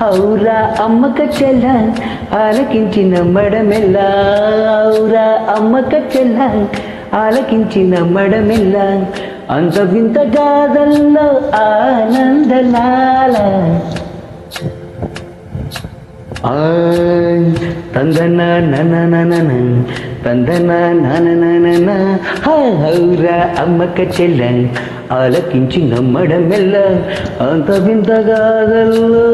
ఔరా అమ్మక చెల్ల ఆలకించి నమ్మడమెల్లా, ఔరా అమ్మక చెల్ల ఆలకించి నమ్మడమెల్లా, అంత వింత గాథల్లో ఆనందలాల తందన నన తందన నన. ఔరా అమ్మక చెల్ల ఆలకించి నమ్మడమెల్ల, అంత వింత గాథల్లో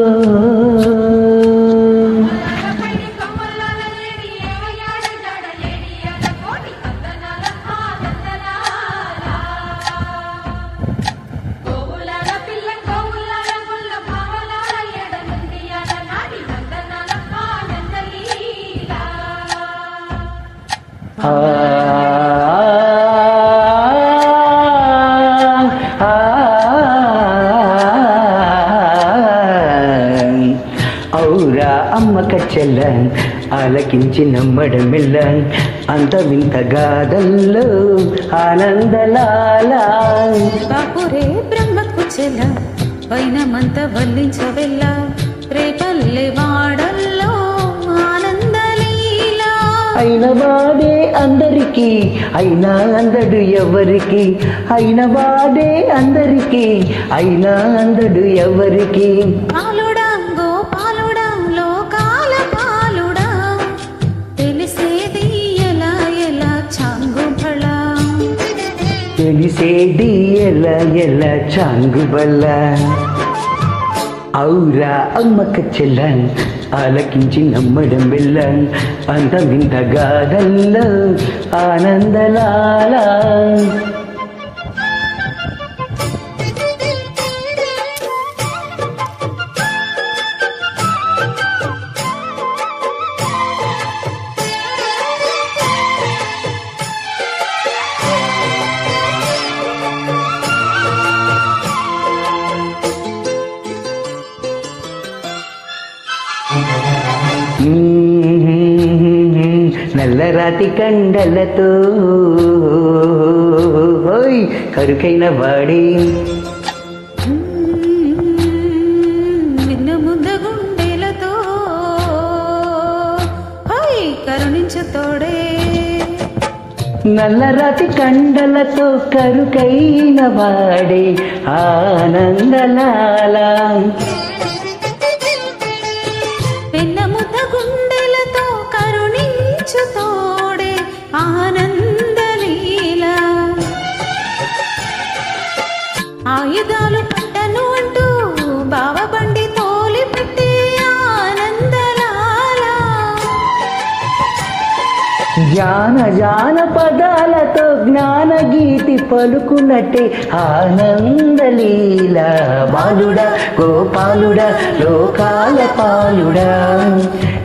ఔరా అమ్మక చెల్ల ఆలకించి నమ్మడమెల్ల, అంత వింత గాథల్లో ఆనందలాల. బాపురే బ్రహ్మకు చెల్ల వైనమంత వల్లించవెల్ల, రేపల్లె వాడల్లో ఆనందలీలా. అయిన వాడే అందరికీ అయినా అందడు ఎవరికి, అయిన వాడే అందరికీ అయినా అందడు ఎవరికి. పాలుడా గోపాలుడా లోకాల పాలుడా, తెలిసేది ఎలా ఎలా చాంగుబళ, తెలిసేది ఎలా ఎలా చాంగుబల్ల. ఔరా అమ్మక చెల్ల ఆలకించి నమ్మడం వెళ్ళ, అంత వింత గాథల్లో ఆనందలాల. నల్లరాతి కండలతో కరుకైన వాడి, విన్నముద్ద గుండెలతో కరుణించతోడే. నల్లరాతి కండలతో కరుకైన వాడే ఆనందలాల. వెన్నముద్ద గుండెలతో కరుణించుతోడే ఆనందలీల. ఆయుధాలు పట్టను అంటూ బావబండి తోలి పెట్టి ఆనందలాల. జానపదాలతో జ్ఞానగీతి పలుకునట్టే ఆనందలీల. బాలుడా గోపాలుడా లోకాల పాలుడా,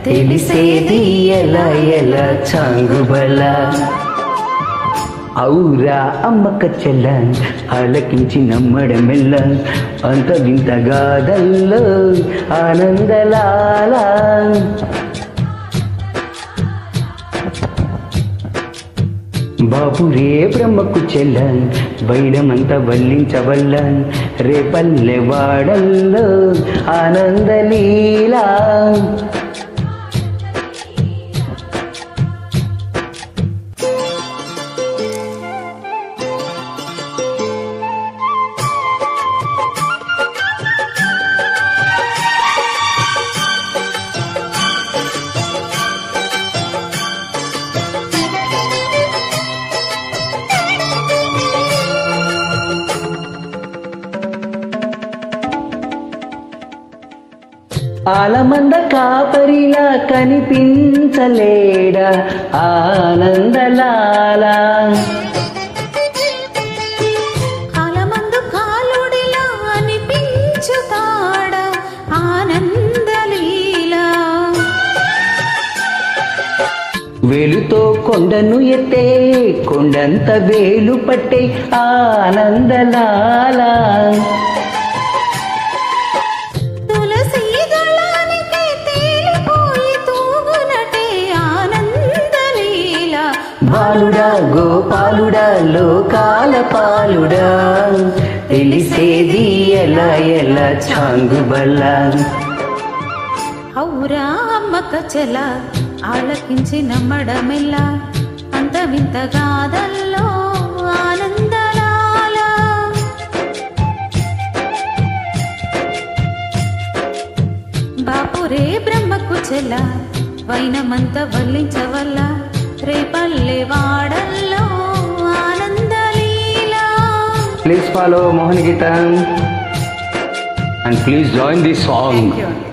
తెలిసేది ఎలా ఎలా చాంగుబల. ఔరా అమ్మక చెల్ల ఆలకించి నమ్మడమెల్ల, అంత వింత గాథల్లో ఆనందలాల. బాపురే బ్రహ్మకు చెల్ల వైడమంత వల్లించవల్ల, రేపల్లె వాడల్లో ఆనందలీలా. ఆలమంద కాపరిలా కనిపించలేడా ఆనందలాల. ఆలమందు కాలుడిలా అనిపించుతాడా ఆనందలీల. వేలుతో కొండను ఎత్తే కొండంత వేలు పట్టే ఆనందలాల. బాలుడా గోపాలుడా లోకాల పాలుడా, ఎలా ఎలా చాంగు బల్లా ఔరా అమ్మక చెల ఆలకించి నమ్మడమెల్లా అంత వింత గాథల్లో ఆనందలాల బాపురే బ్రహ్మకు చెల వైనమంత వల్లించవల్ల రేపల్లె వాడల్లో ఆనందలీలా. ప్లీజ్ ఫాలో మోహన్ గీతం and please join this song. Thank you.